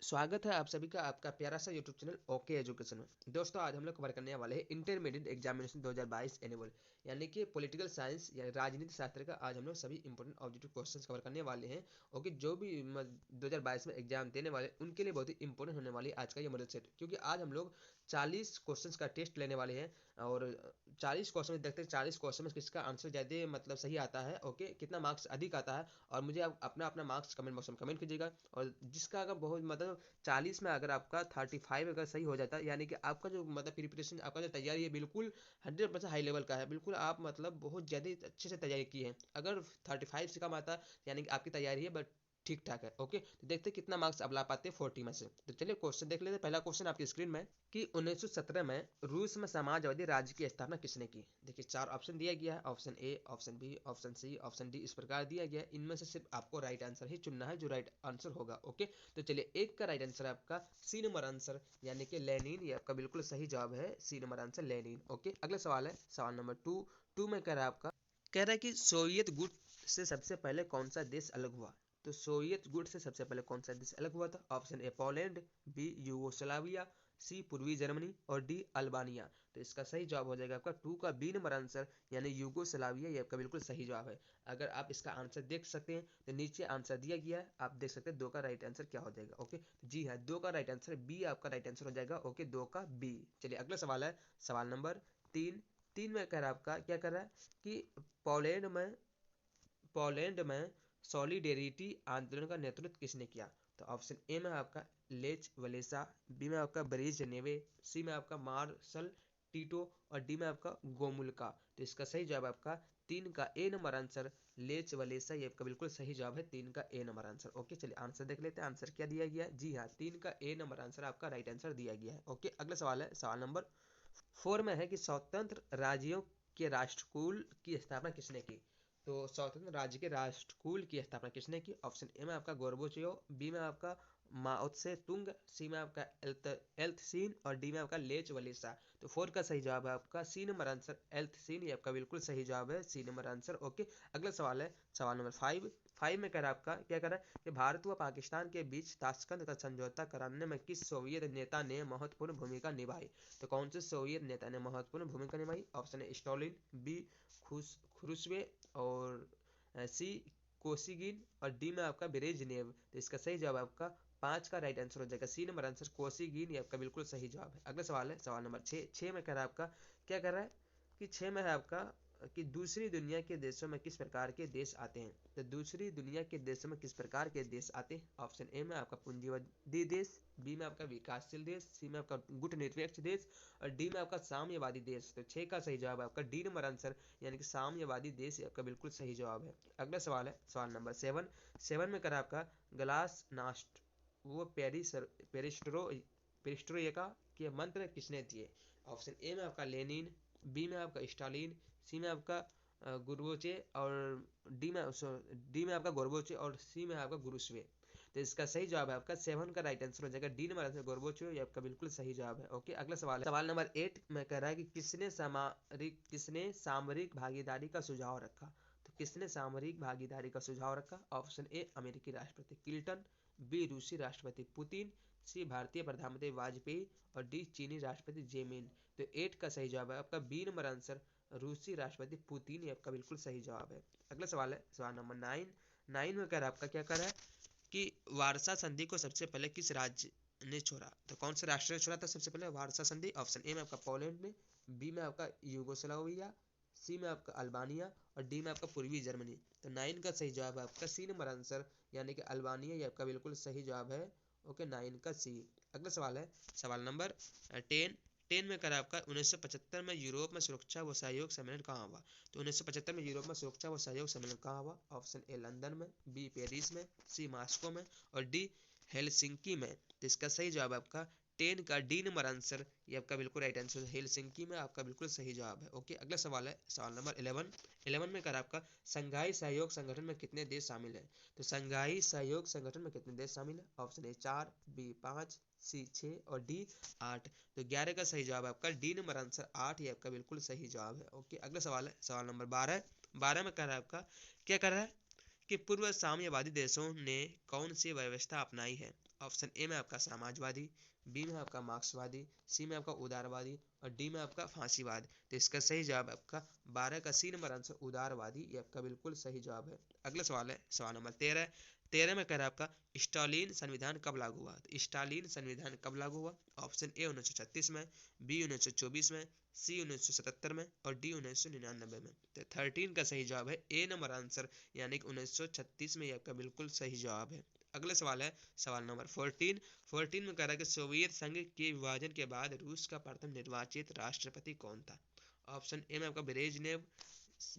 स्वागत है आप सभी का आपका प्यारा सा यूट्यूब चैनल ओके एजुकेशन में। दोस्तों आज हम लोग कवर करने वाले हैं इंटरमीडिएट एग्जामिनेशन 2022 एनुअल यानी कि पॉलिटिकल साइंस या राजनीति शास्त्र का आज हम लोग सभी इंपॉर्टेंट ऑब्जेक्टिव क्वेश्चंस कवर करने वाले हैं। ओके, जो भी 2022 में एग्जाम देने वाले उनके लिए बहुत ही इंपॉर्टेंट होने वाली है आज का ये मॉडल सेट, क्योंकि आज हम लोग 40 क्वेश्चंस का टेस्ट लेने वाले हैं और 40 क्वेश्चन में देखते हैं 40 क्वेश्चन में किसका आंसर ज़्यादा मतलब सही आता है। ओके, कितना मार्क्स अधिक आता है और मुझे आप अपना अपना मार्क्स कमेंट बॉक्स में कमेंट कीजिएगा। और जिसका अगर बहुत मतलब 40 में अगर आपका 35 अगर सही हो जाता है, यानी कि आपका जो मतलब प्रिपरेशन आपका जो तैयारी है बिल्कुल 100% हाई लेवल का है, बिल्कुल आप मतलब बहुत ज़्यादा अच्छे से तैयारी की है। अगर 35 से कम आता है यानी कि आपकी तैयारी है बट ठीक ठाक है। ओके, तो देखते हैं कितना मार्क्स आप ला पाते हैं 40 में से। तो चलिए क्वेश्चन देख लेते हैं। पहला क्वेश्चन आपकी स्क्रीन में कि 1917 में रूस में समाजवादी राज्य की स्थापना किसने की। देखिए 4 ऑप्शन दिया गया है, option A, option B, option C, option D, इस प्रकार दिया गया है। इनमें से सिर्फ आपको राइट आंसर ही चुनना है जो राइट आंसर होगा। ओके, तो चलिए एक का राइट आंसर आपका सी नंबर आंसर यानी कि लेनिन, ये आपका बिल्कुल सही जवाब है। C number answer Lenin. Okay, अगला सवाल है सवाल नंबर टू में कह रहा है आपका, कह रहा है कि सोवियत गुट से सबसे पहले कौन सा देश अलग हुआ। तो सोवियत गुट से सबसे पहले कौन सा देश अलग हुआ था। Option A Poland, B Yugoslavia, C पूर्वी जर्मनी और डी अल्बानिया। तो इसका सही जवाब हो जाएगा आपका टू का बी नंबर आंसर यानी यूगोस्लाविया, ये आपका बिल्कुल सही जवाब है। अगर आप इसका आंसर देख सकते हैं तो नीचे आंसर दिया गया है, आप देख सकते हैं दो का राइट आंसर क्या हो जाएगा। ओके, जी हाँ, दो का राइट आंसर बी आपका राइट आंसर हो जाएगा। ओके, दो का बी। चलिए अगला सवाल है सवाल नंबर तीन। तीन में कह रहा है आपका, क्या कर रहा है कि पोलैंड में पोलैंड में सॉलिडेरिटी आंदोलन का नेतृत्व किसने किया। तो ऑप्शन ए में आपका लेच वलेसा, बी में आपका ब्रेज नेवे, सी में आपका मार्शल टीटो और डी में आपका गोमुल्का। तो इसका सही जवाब आपका तीन का ए नंबर आंसर लेच वलेसा, ये आपका बिल्कुल सही जवाब है। तीन का ए नंबर आंसर। ओके, चलिए आंसर देख लेते हैं। आंसर क्या दिया गया है, जी हाँ, तीन का ए नंबर आंसर आपका राइट आंसर दिया गया है। ओके, अगला सवाल है सवाल नंबर 4 में है कि स्वतंत्र राज्यों के राष्ट्रकुल की स्थापना किसने की। तो स्वतंत्र राज्य के राष्ट्रकुल की स्थापना किसने की। ऑप्शन ए में आपका गोर्बाचोव, बी में आपका माओ त्से तुंग, सी में आपका एल्त्सिन और डी में आपका लेच वलेसा। तो 4 का सही जवाब है आपका सी नंबर आंसर एल्त्सिन, ये आपका बिल्कुल सही जवाब है। C number answer. ओके, अगला सवाल है सवाल नंबर 5। 5 में कह रहा है आपका, क्या कह रहा है कि भारत व पाकिस्तान के बीच ताशकंद का समझौता कराने में किस सोवियत नेता ने महत्वपूर्ण भूमिका निभाई। तो कौन से सोवियत नेता ने महत्वपूर्ण भूमिका निभाई। ऑप्शन ए स्टॉलिन, बी खुरुश्वे और सी कोसिगिन और डी में आपका ब्रेजनेव। तो इसका सही जवाब आपका 5 का राइट आंसर हो जाएगा सी नंबर आंसर कोसिगिन, ये आपका बिल्कुल सही जवाब है। अगला सवाल है सवाल नंबर 6। 6 में कह रहा है आपका, क्या कर रहा है कि 6 में है आपका कि दूसरी दुनिया के देशों में किस प्रकार के देश आते हैं। तो दूसरी दुनिया के देशों में किस प्रकार के देश आते हैं। ऑप्शन ए में आपका पूंजीवादी देश, बी में आपका विकासशील देश, सी में आपका गुट निरपेक्ष देश और डी में आपका साम्यवादी देश। तो 6 का सही जवाब है आपका डी नंबर आंसर यानी कि साम्यवादी देश, आपका बिल्कुल सही जवाब है। अगला सवाल है सवाल नंबर 7। 7 में करा आपका ग्लास नास्ट वो पेरिस्ट्रोइका के मंत्र किसने दिए। ऑप्शन ए में आपका लेनिन, बी में आपका स्टालिन, सी में आपका गुरबोचे और डी में आपका गोरबोचे और सी में आपका गुरुस्वे। तो इसका सही जवाब है आपका 7 का राइट आंसर हो जाएगा डी नंबर आंसर गोरबोचे, ये आपका बिल्कुल सही जवाब है। ओके, अगला सवाल है सवाल नंबर 8 में कह रहा है कि किसने सामरिक भागीदारी का सुझाव रखा। तो किसने सामरिक भागीदारी का सुझाव रखा। ऑप्शन ए अमेरिकी राष्ट्रपति क्लिंटन, बी रूसी राष्ट्रपति पुतिन, सी भारतीय प्रधानमंत्री वाजपेयी और डी चीनी राष्ट्रपति जेमिन। तो 8 का सही जवाब है आपका बी नंबर आंसर रूसी राष्ट्रपति पुतिन, ये आपका बिल्कुल सही जवाब है। अगला सवाल है सवाल नंबर 9। 9 में कह रहा है आपका, क्या कर रहा है कि वार्सा संधि को सबसे पहले किस राज्य ने छोड़ा। तो कौन से राष्ट्र ने छोड़ा था सबसे पहले वार्सा संधि। ऑप्शन ए में आपका पोलैंड ने, बी में आपका यूगोस्लाविया, सी में आपका अल्बानिया और डी में आपका पूर्वी जर्मनी। तो 9 का सही जवाब है आपका सी नंबर आंसर यानी कि अल्बानिया, ये आपका बिल्कुल सही जवाब है। ओके, 9 का सी। अगला सवाल है सवाल नंबर 10। 10 में करा आपका 1975 में यूरोप में सुरक्षा व सहयोग सम्मेलन कहाँ हुआ। तो 1975 में यूरोप में सुरक्षा व सहयोग सम्मेलन कहाँ हुआ। ऑप्शन ए लंदन में, बी पेरिस में, सी मॉस्को में और डी हेलसिंकी में। तो इसका सही जवाब आपका 10 का डी नंबर आंसर, ये आपका बिल्कुल राइट आंसर हेलसिंकी में, आपका बिल्कुल सही जवाब है। ओके, अगला सवाल है सवाल नंबर 11। 11 में करा आपका संघाई सहयोग संगठन में कितने देश शामिल हैं। तो संघाई सहयोग संगठन में कितने देश शामिल है। ऑप्शन ए 4, बी 5, सी 6 और डी 8। तो 11 का सही जवाब आपका डी नंबर आंसर 8, ये आपका बिल्कुल सही जवाब है। ओके, अगला सवाल है सवाल नंबर 12। 12 में कह रहा है आपका, क्या कर रहा है कि पूर्व साम्यवादी देशों ने कौन सी व्यवस्था अपनाई है। ऑप्शन ए में आपका समाजवादी, बी में आपका मार्क्सवादी, सी में आपका उदारवादी और डी में आपका फांसीवाद। तो इसका सही जवाब आपका 12 का सी नंबर आंसर उदारवादी, ये आपका बिल्कुल सही जवाब है। अगला सवाल है सवाल नंबर 13। 13 में कह रहा है आपका स्टालिन संविधान कब लागू हुआ। तो स्टालिन संविधान कब लागू हुआ। ऑप्शन ए 1936 में, बी 1924 में, सी 1977 में और डी 1999 में। तो 13 का सही जवाब है ए नंबर आंसर, यानी कि 1936 में, ये आपका बिल्कुल सही जवाब है। अगला सवाल है सवाल नंबर 14। 14 में कह रहा है कि सोवियत संघ के विभाजन के बाद रूस का प्रथम निर्वाचित राष्ट्रपति कौन था। ऑप्शन ए में आपका ब्रेजनेव,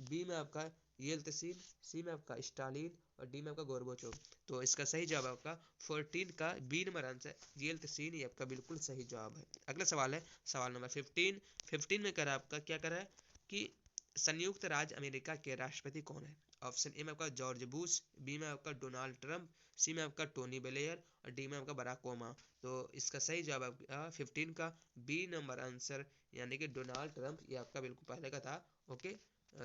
बी में आपका येल्तसिन, सी में आपका स्टालिन और डी में आपका गोर्बाचोव। तो इसका सही जवाब आपका 14 का बी नंबर आंसर येल्तसिन, ये आपका बिल्कुल सही जवाब है। अगला सवाल है सवाल नंबर 15। 15 में कह रहा है आपका क्या कर रहा है कि संयुक्त राज्य अमेरिका के राष्ट्रपति कौन है। ऑप्शन ए में आपका जॉर्ज बुश, बी में आपका डोनाल्ड ट्रंप, सी में आपका टोनी ब्लेयर और डी में आपका बराक ओबामा। तो इसका सही जवाब आपका 15 का बी नंबर आंसर, यानी कि डोनाल्ड ट्रंप, ये आपका बिल्कुल पहले का था। ओके,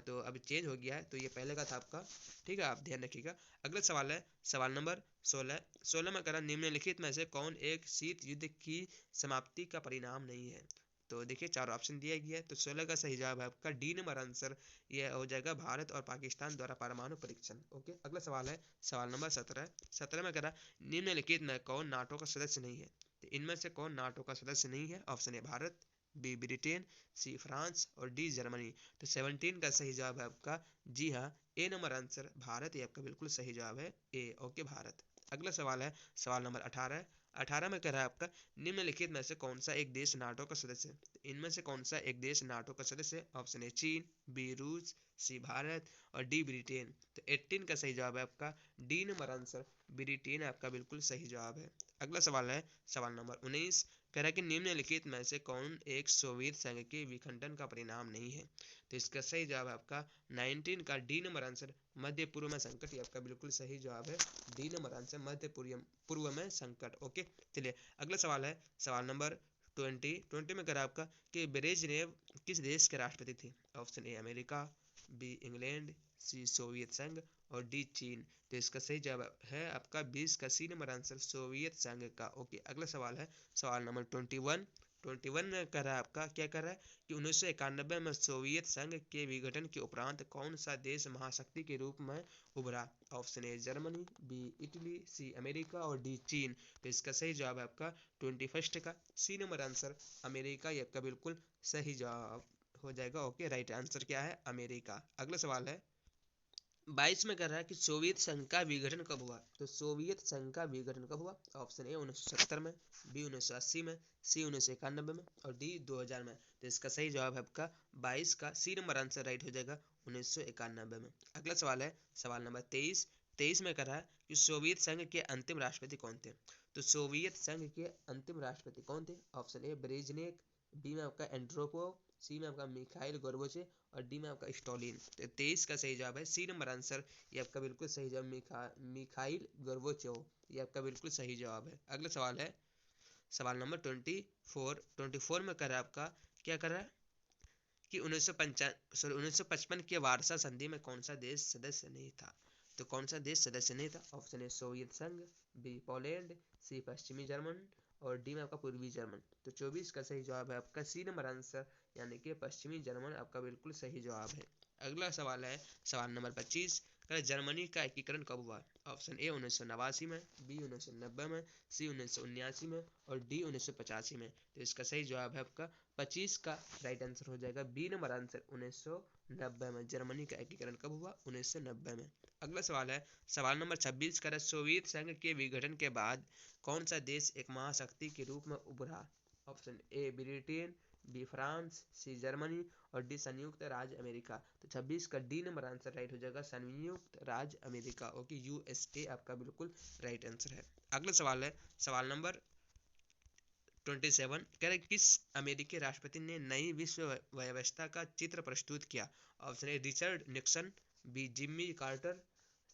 तो अभी चेंज हो गया है, तो ये पहले का था आपका। ठीक है, आप ध्यान रखिएगा। अगला सवाल है सवाल नंबर 16। 16 में करा निम्नलिखित में से कौन एक शीत युद्ध की समाप्ति का परिणाम नहीं है। तो देखिए 4 ऑप्शन दिया गया है। तो 16 का सही जवाब है आपका डी नंबर आंसर, ये हो जाएगा भारत और पाकिस्तान द्वारा परमाणु परीक्षण। ओके, अगला सवाल है सवाल नंबर 17। 17 में करा निम्नलिखित में कौन नाटो का सदस्य नहीं है। तो इनमें से कौन नाटो का सदस्य नहीं है। Option A Bharat, B Britain, C France और डी जर्मनी। तो 17 का सही जवाब है आपका जी हाँ ए नंबर आंसर भारत, ये आपका बिल्कुल सही जवाब है ए। ओके, भारत। अगला सवाल है सवाल नंबर 18। 18 में कह रहा है आपका निम्नलिखित में से कौन सा एक देश नाटो का सदस्य है। इनमें से कौन सा एक देश नाटो का सदस्य है। ऑप्शन ए चीन, बी रूस, सी भारत और डी ब्रिटेन। तो 18 का सही जवाब है आपका डी नंबर आंसर ब्रिटेन, आपका बिल्कुल सही जवाब है। अगला सवाल है सवाल नंबर 19। कह रहा है कि निम्नलिखित में से कौन एक सोवियत संघ के विखंडन का परिणाम नहीं है। तो इसका सही जवाब है आपका 19 का डी नंबर आंसर मध्य पूर्व में संकट, ये आपका बिल्कुल सही जवाब है डी नंबर आंसर मध्य पूर्व में संकट। ओके, चलिए अगला सवाल है सवाल नंबर 20 में करा आपका कि ब्रेजनेव किस देश के राष्ट्रपति थे। Option A America, B England, C सोवियत संघ और डी चीन। तो इसका सही जवाब है आपका 20 का सी नंबर आंसर सोवियत संघ का। ओके, अगला सवाल है सवाल नंबर 21। 21 में कह रहा है आपका क्या कर रहा है कि 1991 में सोवियत संघ के विघटन के उपरांत कौन सा देश महाशक्ति के रूप में उभरा। Option A Germany, B Italy, C America और डी चीन। तो इसका सही जवाब है आपका 21 का सी नंबर आंसर अमेरिका, ये आपका बिल्कुल सही जवाब हो जाएगा। ओके, राइट आंसर क्या है अमेरिका। अगला सवाल है 22 में कर रहा है कि सोवियत संघ का विघटन कब हुआ। तो सोवियत संघ का विघटन कब हुआ। ऑप्शन ए 1970 में, बी 1980 में, सी 1991 में और डी 2000 में। तो इसका सही जवाब है आपका 22 का सी नंबर आंसर राइट हो जाएगा 1991 में। अगला सवाल है सवाल नंबर 23। 23 में कर रहा है कि सोवियत संघ के अंतिम राष्ट्रपति कौन थे। तो सोवियत संघ के अंतिम राष्ट्रपति कौन थे। ऑप्शन ए ब्रेजनेव, बी में आपका एंड्रोपोव, सी में आपका मिखाइल गोर्बाचेव और डी में आपका स्टॉलिन। तो 23 का सही जवाब है सी नंबर आंसर, ये आपका बिल्कुल सही जवाब मिखाइल गोर्बाचेव, ये आपका बिल्कुल सही जवाब है। अगला सवाल है सवाल नंबर 24। 24 में कर रहा है आपका क्या कर रहा है कि 1955 के वार्सा संधि में कौन सा देश सदस्य नहीं था। तो कौन सा देश सदस्य नहीं था। ऑप्शन ए सोवियत संघ, बी पोलैंड, सी पश्चिमी जर्मन और डी में आपका पूर्वी जर्मन। तो 24 का सही जवाब है आपका सी नंबर आंसर, यानी कि पश्चिमी जर्मन, आपका बिल्कुल सही जवाब है। अगला सवाल है सवाल नंबर 25। जर्मनी का एकीकरण कब हुआ। ऑप्शन ए 1989 में, बी 1990 में, सी 1979 में और डी 1985 में। तो इसका सही जवाब है आपका 25 का राइट आंसर हो जाएगा बी नंबर आंसर 1990 में। जर्मनी का एकीकरण कब हुआ 1990 में। अगला सवाल है सवाल नंबर 26 का सोवियत संघ के विघटन के बाद कौन सा देश एक महाशक्ति के रूप में उभरा। Option A Britain, B France, C Germany और डी संयुक्त राज्य अमेरिका। तो 26 का डी नंबर आंसर राइट हो जाएगा संयुक्त राज्य अमेरिका। ओके, यूएसए आपका बिल्कुल राइट आंसर है। अगला सवाल है सवाल नंबर 27। कह रहे किस अमेरिकी राष्ट्रपति ने नई विश्व व्यवस्था का चित्र प्रस्तुत किया। Option A Richard Nixon, B Jimmy Carter,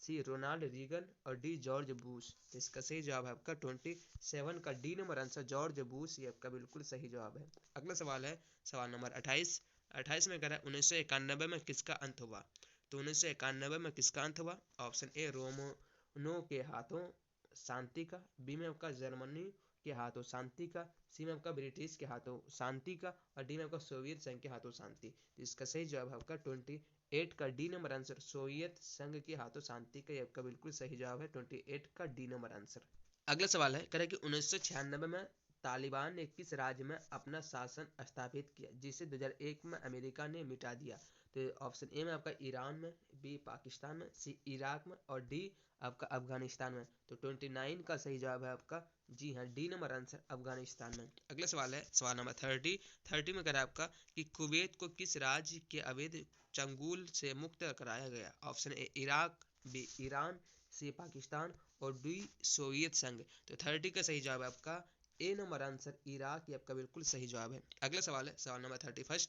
C Ronald Reagan और डी जॉर्ज बुश। तो इसका सही जवाब है आपका 27 का D number answer George Bush, ये आपका बिल्कुल सही जवाब है। अगला सवाल है सवाल नंबर 28। 28 में कह रहा है 1991 में किसका अंत हुआ। तो 1991 में किसका अंत हुआ? ऑप्शन ए रोमनों के हाथों शांति का, बी में आपका जर्मनी के हाथों शांति का, सी में आपका ब्रिटिश के हाथों शांति का, और डी में आपका सोवियत संघ के हाथों शांति। तो इसका सही जवाब है आपका 28 का डी नंबर आंसर, सोवियत संघ के हाथों शांति का, ये आपका बिल्कुल सही जवाब है 28 का डी नंबर आंसर। अगला सवाल है, कह रहा है कि 1996 में तालिबान ने किस राज्य में अपना शासन स्थापित किया जिसे 2001 में अमेरिका ने मिटा दिया? तो ऑप्शन ए में आपका ईरान में, बी पाकिस्तान में, सी इराक में, और डी आपका अफगानिस्तान में। तो 29 का सही जवाब है आपका जी हाँ डी नंबर आंसर, अफगानिस्तान में। अगला सवाल है सवाल नंबर 30 में कह रहा है आपका कि कुवैत को किस राज्य के अवैध चंगुल से मुक्त कराया गया? Option A Iraq, B Iran, C Pakistan, और डी सोवियत संघ। तो 30 का सही जवाब है आपका ए नंबर आंसर, इराक, ये आपका बिल्कुल सही जवाब है। अगला सवाल है सवाल नंबर 31,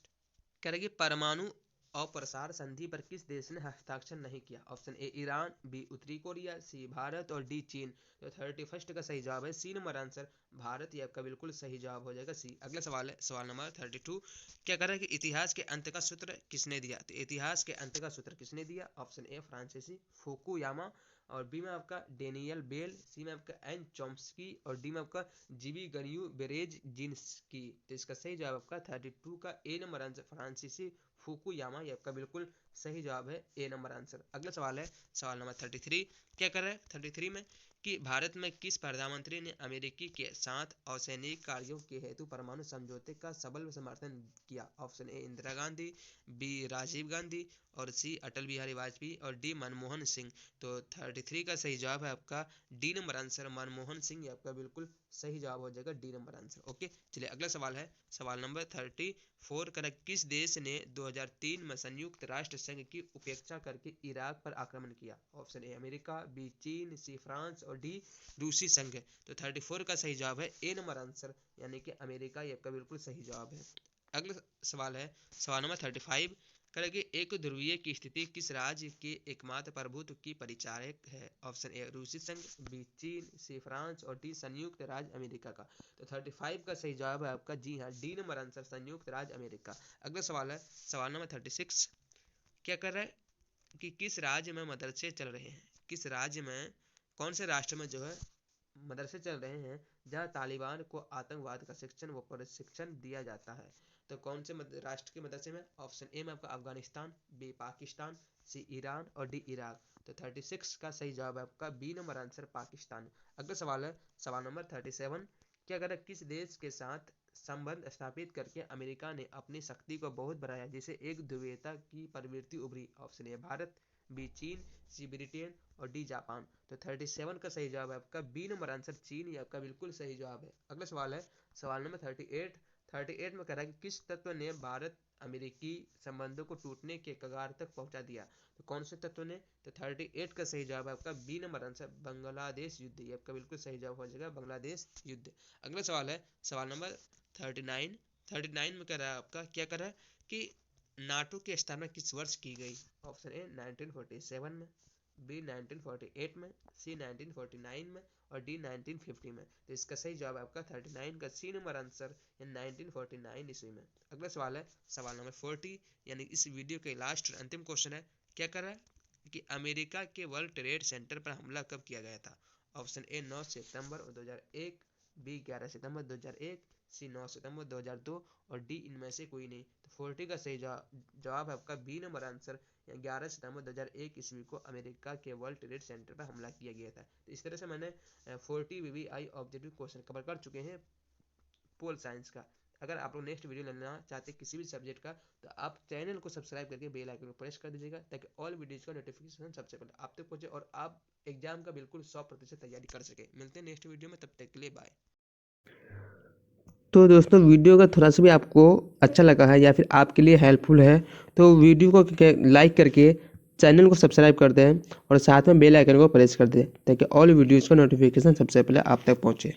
कह रहे कि परमाणु अप्रसार संधि पर किस देश ने हस्ताक्षर नहीं किया? ऑप्शन ए ईरान, बी उत्तरी कोरिया, सी भारत, और डी चीन। तो 31 का सही जवाब है सी नंबर आंसर, भारत, ये आपका बिल्कुल सही जवाब हो जाएगा सी। अगला सवाल है सवाल नंबर 32, क्या कह रहा है कि इतिहास के अंत का सूत्र किसने दिया? तो इतिहास के अंत का सूत्र किसने दिया? ऑप्शन ए फ्रांसीसी फुकुयामा, और बी में आपका डेनियल बेल, सी में आपका एन चॉम्स्की, और डी में आपका जीवी गन्यू बेरेज जिन्स्की। तो इसका सही जवाब आपका 32 का ए नंबर आंसर, फ्रांसीसी फुकुयामा, ये आपका बिल्कुल सही जवाब है ए नंबर आंसर। अगला सवाल है सवाल नंबर 33, क्या कर रहा है 33 में कि भारत में किस प्रधानमंत्री ने अमेरिकी के साथ असैनिक कार्यों के हेतु परमाणु समझौते का सबल समर्थन किया? Option A Indira Gandhi, B Rajiv Gandhi, और सी अटल बिहारी वाजपेयी, और डी मनमोहन सिंह। तो 33 का सही जवाब है आपका D number answer, Manmohan Singh, ये आपका बिल्कुल सही जवाब हो जाएगा डी नंबर आंसर। ओके, चलिए अगला सवाल है सवाल नंबर 34, कर किस देश ने 2003 में संयुक्त राष्ट्र संघ की उपेक्षा करके इराक पर आक्रमण किया? ऑप्शन ए अमेरिका, बी चीन, सी फ्रांस, और डी रूसी संघ। तो 34 का सही जवाब है ए नंबर आंसर, यानी कि अमेरिका, ये आपका बिल्कुल सही जवाब है। अगला सवाल है सवाल नंबर 35, करेंगे एक ध्रुवीय की स्थिति किस राज्य के एकमात्र प्रभुत्व की परिचायक है? ऑप्शन ए रूसी संघ, बी चीन, सी फ्रांस, और डी संयुक्त राज्य अमेरिका का। तो 35 का सही जवाब है आपका जी हाँ डी नंबर आंसर, संयुक्त राज्य अमेरिका। अगला सवाल है सवाल नंबर 36, क्या कर रहा है कि किस राज्य में मदरसे चल रहे हैं? किस राज्य में, कौन से राष्ट्र में जो है मदरसे चल रहे हैं जहां तालिबान को आतंकवाद का शिक्षण व प्रशिक्षण दिया जाता है? तो कौन से राष्ट्र के मदरसे में? ऑप्शन ए में आपका अफगानिस्तान, बी पाकिस्तान, सी ईरान, और डी इराक। तो 36 का सही जवाब है आपका बी नंबर आंसर, पाकिस्तान। अगला सवाल है सवाल नंबर 37, क्या अगर किस देश के साथ संबंध स्थापित करके अमेरिका ने अपनी शक्ति को बहुत बढ़ाया जिसे एक ध्रुवीयता की प्रवृत्ति उभरी? ऑप्शन ए भारत, बी चीन, सी ब्रिटेन, और डी जापान। तो 37 का सही जवाब है आपका बी नंबर आंसर, चीन, ये आपका बिल्कुल सही जवाब है। अगला सवाल है सवाल नंबर 38 में कह रहा है कि किस तत्व ने भारत अमेरिकी संबंधों को टूटने के कगार तक पहुंचा दिया? तो कौन से तत्व ने? तो 38 का सही जवाब है आपका बी नंबर आंसर, बांग्लादेश युद्ध, ये आपका बिल्कुल सही जवाब हो जाएगा, बांग्लादेश युद्ध। अगला सवाल है सवाल नंबर 39 में कह रहा है आपका क्या कर रहा है कि नाटो की स्थापना किस वर्ष की गई? ऑप्शन ए 1947 में, बी 1948 में, सी 1949 में, और डी 1950 में। तो इसका सही जवाब है आपका 39 का सी नंबर आंसर, 1949 ईस्वी में। अगला सवाल है सवाल नंबर 40, यानी इस वीडियो के लास्ट अंतिम क्वेश्चन है, क्या कर रहा है कि अमेरिका के वर्ल्ड ट्रेड सेंटर पर हमला कब किया गया था? ऑप्शन ए 9 सितंबर 2001, बी 11 सितंबर 2001, सी 9 सितंबर 2002, और डी इनमें से कोई नहीं। तो 40 का सही जवाब है आपका बी नंबर आंसर, 11 सितंबर 2001 ईस्वी को अमेरिका के वर्ल्ड ट्रेड सेंटर पर हमला किया गया था। तो इस तरह से मैंने 40 वीवीआई ऑब्जेक्टिव क्वेश्चन कवर कर चुके हैं पोल साइंस का। अगर आप लोग नेक्स्ट वीडियो लेना चाहते हैं किसी भी सब्जेक्ट का तो आप चैनल को सब्सक्राइब करके बेल आइकन को प्रेस कर दीजिएगा ताकि ऑल वीडियोज़ का नोटिफिकेशन सबसे पहले आप तक पहुंचे और आप एग्जाम का बिल्कुल 100% तैयारी कर सके। मिलते हैं नेक्स्ट वीडियो में, तब तक के लिए बाय। तो दोस्तों वीडियो का थोड़ा सा भी आपको अच्छा लगा है या फिर आपके लिए हेल्पफुल है तो वीडियो को लाइक करके चैनल को सब्सक्राइब कर दें और साथ में बेल आइकन को प्रेस कर दें ताकि ऑल वीडियोज़ का नोटिफिकेशन सबसे पहले आप तक पहुंचे।